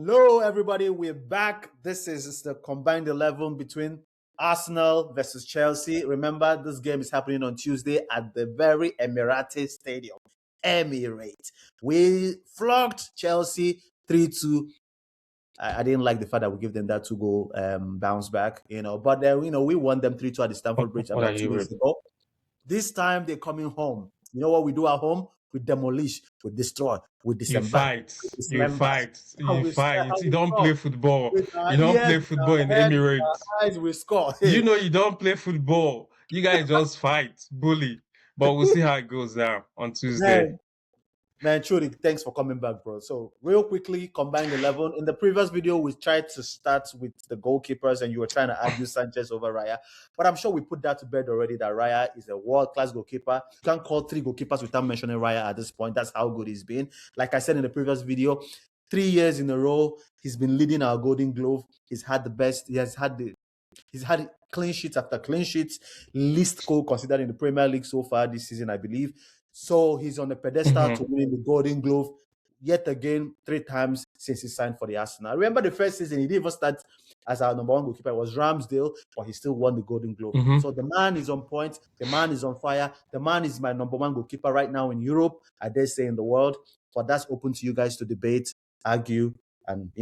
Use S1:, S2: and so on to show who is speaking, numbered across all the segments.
S1: Hello, everybody. We're back. This is the combined 11 between Arsenal versus Chelsea. Remember, this game is happening on Tuesday at the very Emirati Stadium. Emirates. We flogged Chelsea 3-2. I didn't like the fact that we give them that 2-goal bounce back, but we won them 3-2 at the Stamford Bridge about 2 weeks ago. This time they're coming home. You know what we do at home? We demolish, we destroy, we disembark.
S2: You fight. You don't play football. You don't play football in Emirates.
S1: We score.
S2: You know you don't play football. You guys just fight, bully. But we'll see how it goes down on Tuesday.
S1: Man, truly, thanks for coming back, bro. So, real quickly, combined 11. In the previous video, we tried to start with the goalkeepers, and you were trying to argue Sanchez over Raya. But I'm sure we put that to bed already, that Raya is a world-class goalkeeper. You can't call 3 goalkeepers without mentioning Raya at this point. That's how good he's been. Like I said in the previous video, 3 years in a row, he's been leading our Golden Glove. He's had the best. He's had clean sheets after clean sheets, least goal considered in the Premier League so far this season, I believe. So he's on the pedestal to winning the Golden Glove yet again 3 times since he signed for the Arsenal. I remember the first season, he didn't even start as our number 1 goalkeeper. It was Ramsdale, but he still won the Golden Glove. So the man is on point. The man is on fire. The man is my number 1 goalkeeper right now in Europe, I dare say in the world. But that's open to you guys to debate, argue, and,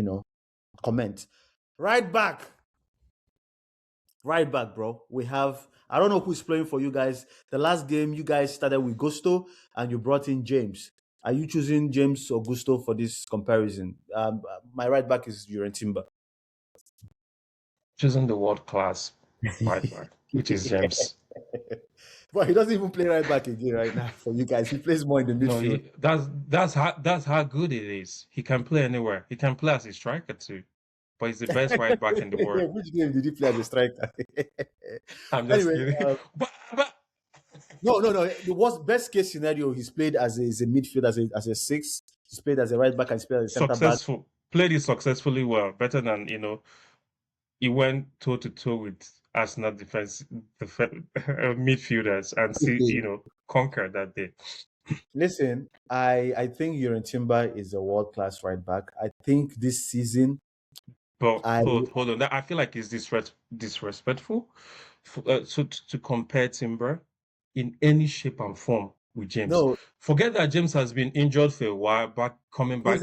S1: comment. Right back, bro. We have, I don't know who's playing for you guys. The last game, you guys started with Gusto and you brought in James. Are you choosing James or Gusto for this comparison? My right back is Timber.
S2: Choosing the world class right back, which is James.
S1: But he doesn't even play right back again right now for you guys. He plays more in the midfield.
S2: No, that's how good it is. He can play anywhere. He can play as a striker too. But he's the best right back in the world.
S1: Which game did he play as a striker?
S2: I'm just kidding. But
S1: no. The best case scenario, he's played as a midfield, as a 6. He's played as a right back and he's played as a centre back.
S2: Played it successfully well, better than he went toe to toe with Arsenal defense midfielders and conquered that day.
S1: Listen, I think Timber is a world class right back. I think this season.
S2: But hold on, I feel like it's disrespectful to compare Timber in any shape and form with James.
S1: No.
S2: Forget that James has been injured for a while, but coming back.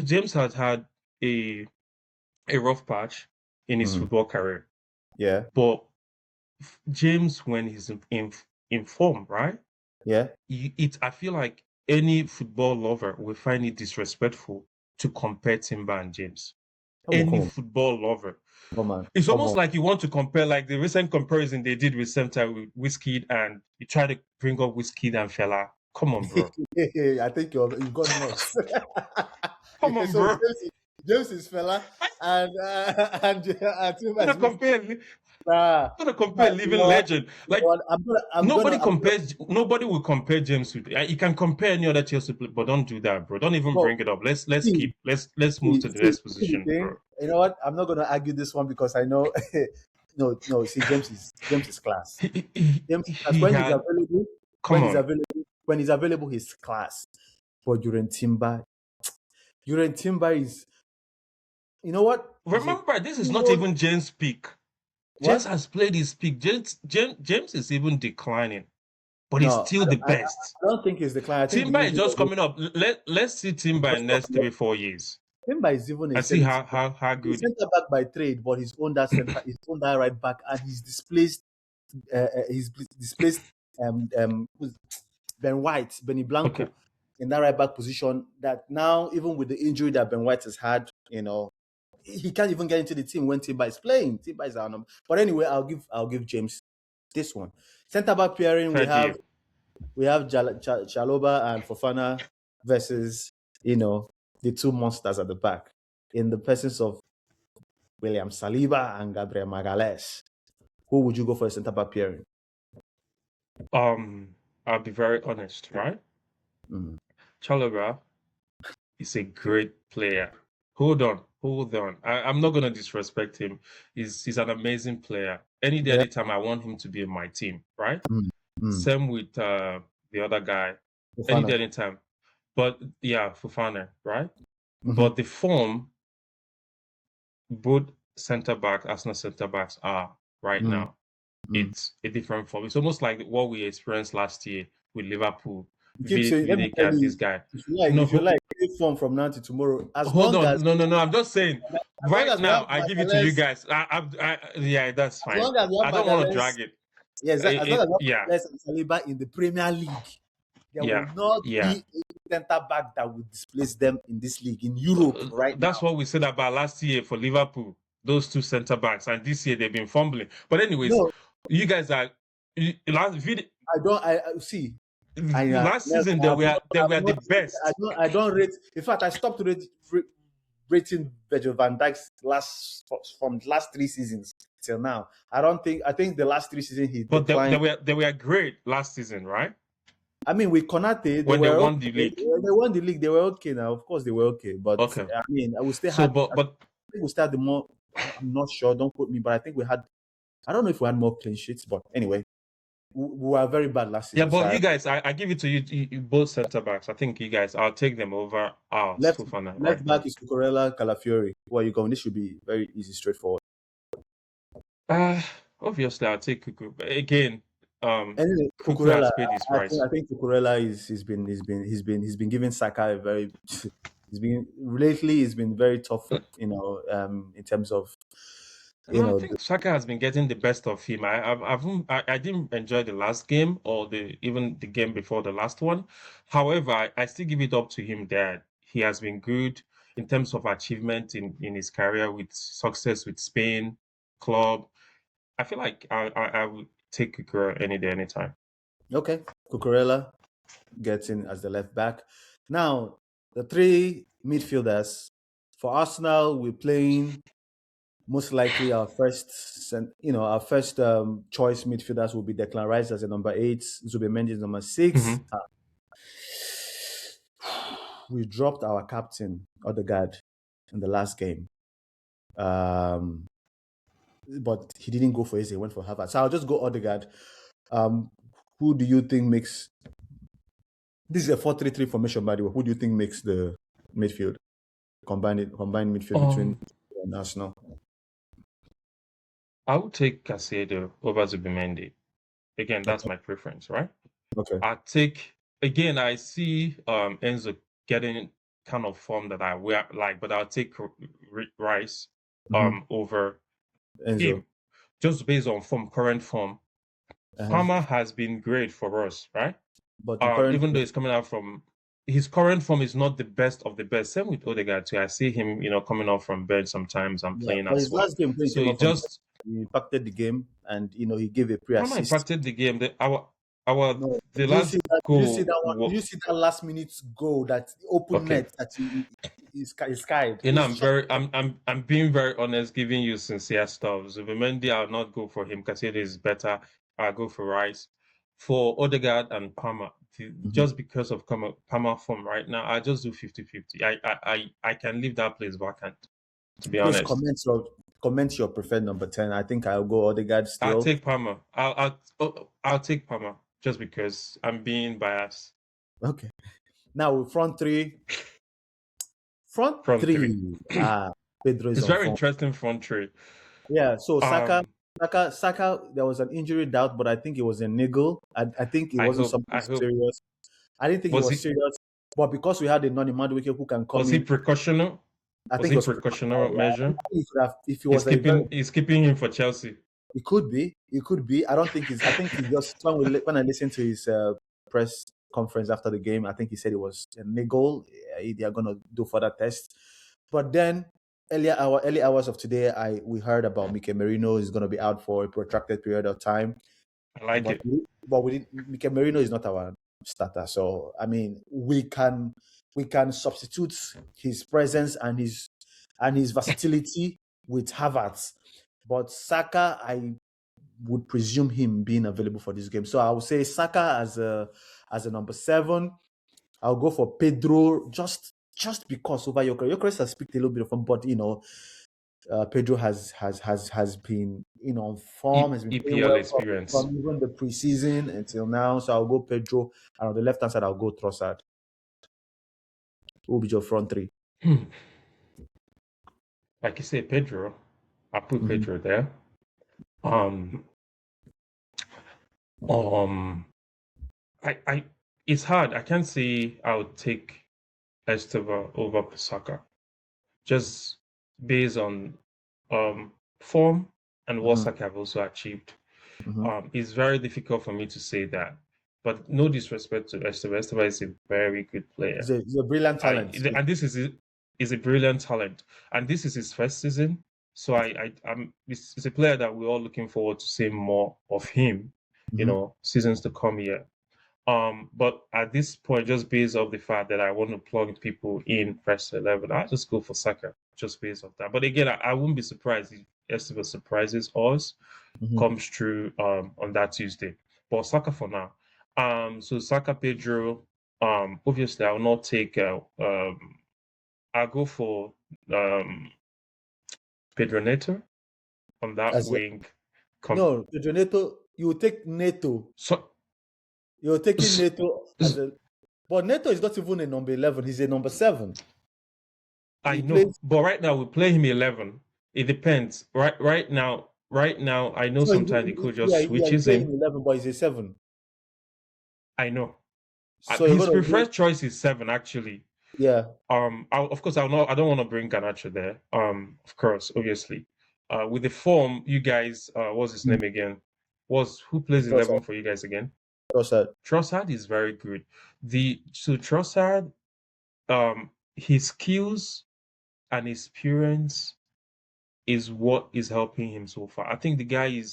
S2: James has had a rough patch in his football career.
S1: Yeah.
S2: But James, when he's in form, right?
S1: Yeah.
S2: I feel like any football lover will find it disrespectful to compare Timber and James. Football lover. It's almost like you want to compare, like the recent comparison they did with Semta with Wizkid, and you try to bring up Wizkid and Fela. Come on, bro.
S1: I think you've got nuts.
S2: Come on, bro.
S1: James is Fela, and Timber is
S2: I'm gonna compare living legend. Like nobody will compare James with. You can compare any other Chelsea player, but don't do that, bro. Don't even bring it up. Let's move to the next position, bro.
S1: You know what? I'm not gonna argue this one because I know. No. See, James is class. When he's available, he's class. But Timber is. You know what?
S2: Remember, this is not even James' peak. James has played his peak. James is even declining, but he's still the best.
S1: I don't think he's declining.
S2: Timber is just coming up. Let's see Timber in the next 3-4 years.
S1: Timber is even.
S2: I see how good.
S1: He's centre back by trade, but he's on that center. He's on that right back, and he's displaced. Ben White, Benny Blanco, in that right back position. That now, even with the injury that Ben White has had, he can't even get into the team when Timber is playing. Timber is our number. But anyway, I'll give James this one. Centre back pairing, we have Chalobah and Fofana versus the 2 monsters at the back in the presence of William Saliba and Gabriel Magalhaes. Who would you go for a centre back pairing?
S2: I'll be very honest, right? Chalobah is a great player. Hold on. I'm not going to disrespect him. He's an amazing player. Any day, anytime, I want him to be in my team, right? Same with the other guy. Any day, anytime. But yeah, Fofana, right?
S1: Mm-hmm.
S2: But the form both Arsenal centre backs are right
S1: Mm-hmm.
S2: now, it's a different form. It's almost like what we experienced last year with Liverpool.
S1: You keep saying, let me
S2: Vidic
S1: tell
S2: and this
S1: you,
S2: guy.
S1: if you like, play form from now to tomorrow. As
S2: Hold
S1: long
S2: on,
S1: as
S2: no. I'm just saying. Right
S1: we have
S2: now, I give it to you
S1: Magalhaes,
S2: guys. Yeah, that's
S1: as
S2: fine.
S1: long as we have
S2: I don't want to
S1: Magalhaes,
S2: drag it.
S1: yes, as long as we
S2: Yeah,
S1: have Magalhaes and Saliba in the Premier League, there will not
S2: yeah.
S1: be a centre back that will displace them in this league in Europe right
S2: That's
S1: now.
S2: what we said about last year for Liverpool. Those two centre backs, and this year they've been fumbling. But anyways,
S1: No,
S2: you guys are
S1: I don't. I see.
S2: last season they were the best.
S1: I don't rate. In fact, I stopped rating Virgil van Dijk's from last 3 seasons till now. I think the last 3 seasons he
S2: But
S1: declined.
S2: they were great last season, right?
S1: I mean, with Konate,
S2: When they
S1: were
S2: won
S1: okay.
S2: the league.
S1: They won the league. They were okay now. Of course, they were okay. But
S2: Okay.
S1: I mean, I would still
S2: So,
S1: had.
S2: but
S1: I think we still had the more. I'm not sure. Don't quote me. But I think we had. I don't know if we had more clean sheets. But anyway, we were very bad last season.
S2: yeah, but
S1: so
S2: you guys, I give it to you both centre backs. I think you guys, I'll take them over
S1: left
S2: Fofana
S1: left
S2: right
S1: back
S2: now.
S1: is Cucurella, Calafiori. Where are you going? This should be very easy, straightforward.
S2: Obviously, I'll take Cuckoo. Again,
S1: Anyway,
S2: Cuckoo
S1: Cucurella.
S2: has paid his price.
S1: I think Cucurella he's been giving Saka a very he's been very tough. In terms of
S2: No, I think Saka has been getting the best of him. I didn't enjoy the last game or even the game before the last one. However, I still give it up to him that he has been good in terms of achievement in his career with success with Spain club. I feel like I would take Cucurella any day, anytime.
S1: Okay, Cucurella gets in as the left back. Now the three midfielders for Arsenal, we're playing. Most likely, our first choice midfielders will be Declan Rice as a number 8, Zubimendi as number 6. We dropped our captain Odegaard in the last game, but he didn't go for Eze. He went for Havertz. So I'll just go Odegaard. Who do you think makes? This is a 4-3-3 formation, by the way. Who do you think makes the midfield? Combined midfield between and Arsenal.
S2: I would take Caicedo over Zubimendi. Again, that's my preference, right?
S1: Okay.
S2: I see Enzo getting kind of form that I like, but I'll take Rice over
S1: Enzo.
S2: him just based on current form. Palmer has been great for us, right?
S1: But
S2: even though he's coming out from his current form is not the best of the best. Same with Odegaard too. I see him, coming off from bench sometimes and playing as
S1: his
S2: well.
S1: last game,
S2: So
S1: he impacted the game, and he gave a pre-assist.
S2: Palmer impacted the game.
S1: Did you see that last minute goal that open net that he skied?
S2: I'm being very honest, giving you sincere stuff. Zubimendi, I'll not go for him. Caicedo is better. I'll go for Rice. For Odegaard and Palmer, just because of Palmer form right now, I just do 50-50. I can leave that place vacant, to be honest.
S1: Comment your preferred number 10. I think I'll go Odegaard still.
S2: I'll take Palmer. I'll take Palmer just because I'm being biased.
S1: Okay. Now front three. Front three. Pedro is
S2: it's very interesting front three.
S1: Yeah. So Saka, there was an injury doubt, but I think it was a niggle. I think it wasn't something serious. I didn't think it was serious, but because we had a non-Madueke who can come
S2: was he precautional?
S1: I think it was
S2: precautional measure.
S1: If he was
S2: he's keeping him for Chelsea.
S1: It could be. I don't think he's. I think he just when I listened to his press conference after the game, I think he said it was a niggle. They are gonna do further tests. But then early hours of today, we heard about Mikel Merino is gonna be out for a protracted period of time.
S2: I like it.
S1: But Mikel Merino is not our starter, so I mean we can substitute his presence and his versatility with Havertz. But Saka, I would presume him being available for this game. So I would say Saka as a number 7. I'll go for Pedro just because over Gyökeres. Gyökeres has picked a little bit of fun, but Pedro has been on form, has been
S2: EPL experience
S1: from even the preseason until now. So I'll go Pedro, and on the left hand side I'll go Trossard. Who will be your front three?
S2: Like you say, Pedro. I put Pedro there. I it's hard. I can't say I would take Esteban over Saka, just based on form and what Saka have also achieved. It's very difficult for me to say that. But no disrespect to Esteban. Esteban is a very good player.
S1: He's a brilliant talent.
S2: And this is a brilliant talent. And this is his first season. So it's a player that we're all looking forward to seeing more of him, seasons to come here. But at this point, just based off the fact that I want to plug people in first 11, I'll just go for Saka, just based off that. But again, I wouldn't be surprised if Esteban surprises us, comes through on that Tuesday. But Saka for now. So Saka, Pedro, obviously I will not take I'll go for Pedro Neto on that wing.
S1: No, Pedro Neto, you will take Neto. You're taking Neto but Neto is not even a number 11, he's a number 7.
S2: I know, but right now we play him 11. It depends. Right now, I know sometimes the coach just switches him.
S1: 11, but he's a 7.
S2: I know. So his preferred choice is 7, actually.
S1: Yeah.
S2: Of course, I don't want to bring Garnacho there. Of course, obviously. With the form, you guys, what's his name again? Who plays 11 for you guys again? Trossard is very good. Trossard, his skills and experience is what is helping him so far. I think the guy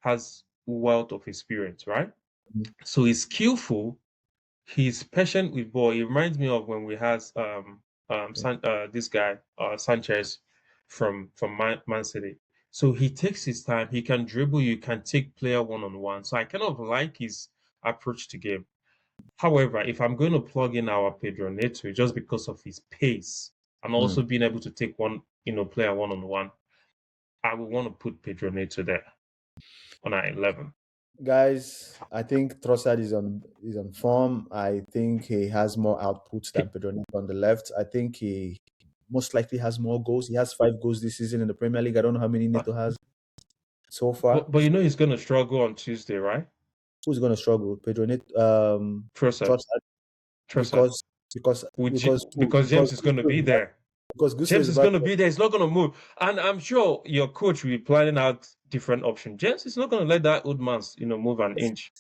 S2: has wealth of experience, right? So he's skillful. He's patient with ball. It reminds me of when we had this guy Sanchez from Man City. So he takes his time. He can dribble. You can take player one-on-one. So I kind of like his approach to game. However, if I'm going to plug in our Pedro Neto, just because of his pace and also being able to take player one-on-one, I would want to put Pedro Neto there on our 11.
S1: Guys, I think Trossard is on form. I think he has more output than Pedro Neto on the left. I think he most likely has more goals. He has 5 goals this season in the Premier League. I don't know how many Neto has so far.
S2: But he's going to struggle on Tuesday, right?
S1: Who's going to struggle? Pedro Neto?
S2: Trossard.
S1: Because
S2: James is going to be there.
S1: Because
S2: James is going to be there. He's not going to move. And I'm sure your coach will be planning out different options. James is not going to let that old man, move an inch.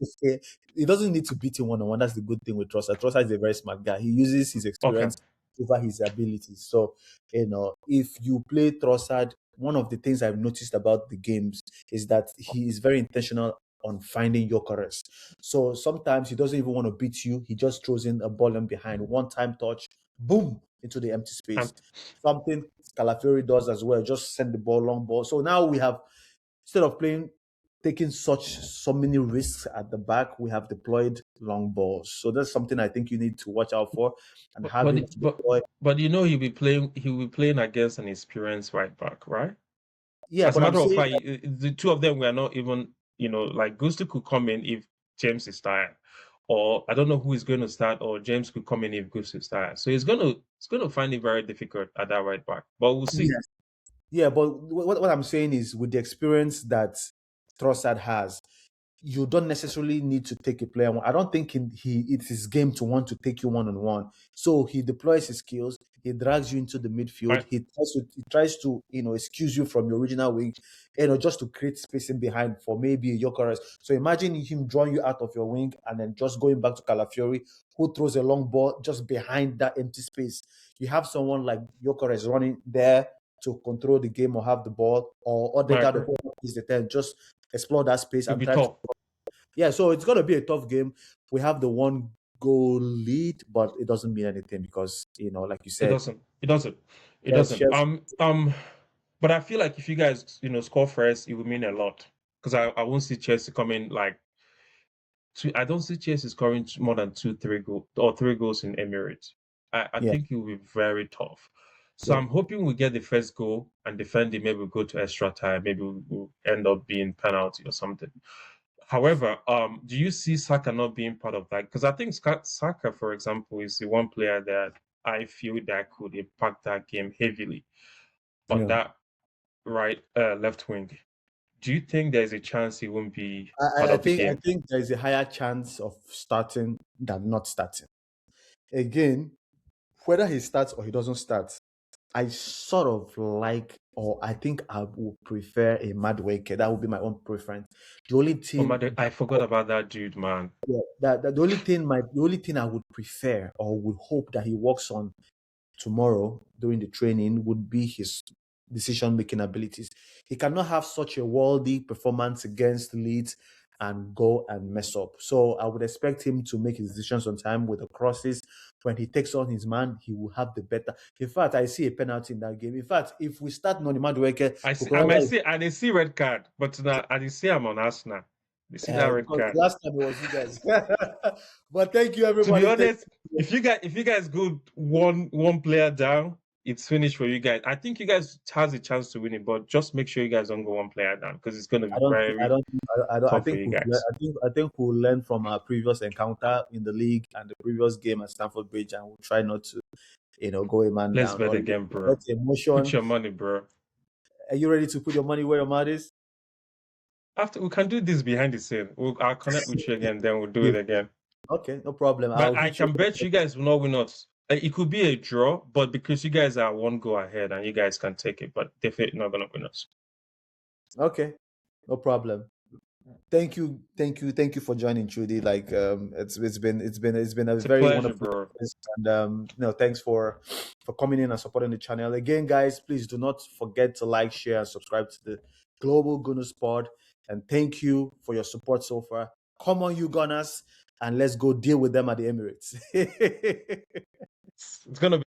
S1: He doesn't need to beat him one-on-one. That's the good thing with Trossard. Trossard is a very smart guy. He uses his experience over his abilities. So, if you play Trossard, one of the things I've noticed about the games is that he is very intentional on finding Gyökeres. So sometimes he doesn't even want to beat you. He just throws in a ball in behind, one-time touch, boom, into the empty space. Something Calafiori does as well, just send the ball, long ball. So now we have, instead of taking so many risks at the back, we have deployed long balls. So that's something I think you need to watch out for. And
S2: but he'll be playing against an experienced right back, right?
S1: Yeah.
S2: As a matter of fact, the two of them were not even, like Gusto could come in if James is tired. Or I don't know who is going to start, or James could come in if Gusto is tired. So he's going to find it very difficult at that right back. But we'll see.
S1: Yes. Yeah, but what I'm saying is, with the experience that Trossard has, you don't necessarily need to take a player. I don't think it's his game to want to take you one-on-one. So he deploys his skills. He drags you into the midfield. Right. He tries to excuse you from your original wing, just to create spacing behind for maybe a Gyökeres. So imagine him drawing you out of your wing and then just going back to Calafiori, who throws a long ball just behind that empty space. You have someone like Gyökeres running there to control the game or have the ball, or Odegaard is the 10. Just explore that space and try to. Yeah, so it's going to be a tough game. We have the 1-goal lead, but it doesn't mean anything because, like you said,
S2: it doesn't. But I feel like if you guys, score first, it would mean a lot, because I won't see Chelsea coming I don't see Chelsea scoring more than 2-3 goals or 3 goals in Emirates. I think it will be very tough. So I'm hoping we get the first goal and defend it. Maybe we'll go to extra time. Maybe we'll end up being penalty or something. However, do you see Saka not being part of that? Because I think Saka, for example, is the one player that I feel that could impact that game heavily on that left wing. Do you think there's a chance he won't be part of the game?
S1: I think there's a higher chance of starting than not starting. Again, whether he starts or he doesn't start, I sort of like, or I think I would prefer a Madueke. That would be my own preference. The only thing
S2: I forgot about that dude, man.
S1: Yeah, the only thing I would prefer or would hope that he works on tomorrow during the training would be his decision-making abilities. He cannot have such a worldy performance against Leeds and go and mess up. So I would expect him to make his decisions on time with the crosses. When he takes on his man, he will have the better. In fact, I see a penalty in that game. In fact, if we start Noni Madueke,
S2: I see red card, but now I see I'm on Arsenal. You see that red card.
S1: Last time it was you guys. But thank you, everybody.
S2: To be honest, if you guys go one player down, it's finished for you guys. I think you guys has a chance to win it, but just make sure you guys don't go one player down because it's going to be tough for you guys.
S1: I think we'll learn from our previous encounter in the league and the previous game at Stamford Bridge, and we'll try not to, go a man
S2: Let's
S1: down.
S2: bet again, bro. Put your money, bro.
S1: Are you ready to put your money where your mouth is?
S2: We can do this behind the scene. I'll connect with you again, then we'll do it again.
S1: Okay, no problem.
S2: But I can bet you guys will not win us. It could be a draw, but because you guys are one goal ahead and you guys can take it, but definitely not gonna win us.
S1: Okay, no problem. Thank you for joining, Trudy. Like, it's been a very
S2: pleasure,
S1: wonderful
S2: bro.
S1: And thanks for coming in and supporting the channel again, guys. Please do not forget to like, share, and subscribe to the Global Gooners Pod. And thank you for your support so far. Come on, you Gunners, and let's go deal with them at the Emirates.
S2: It's gonna be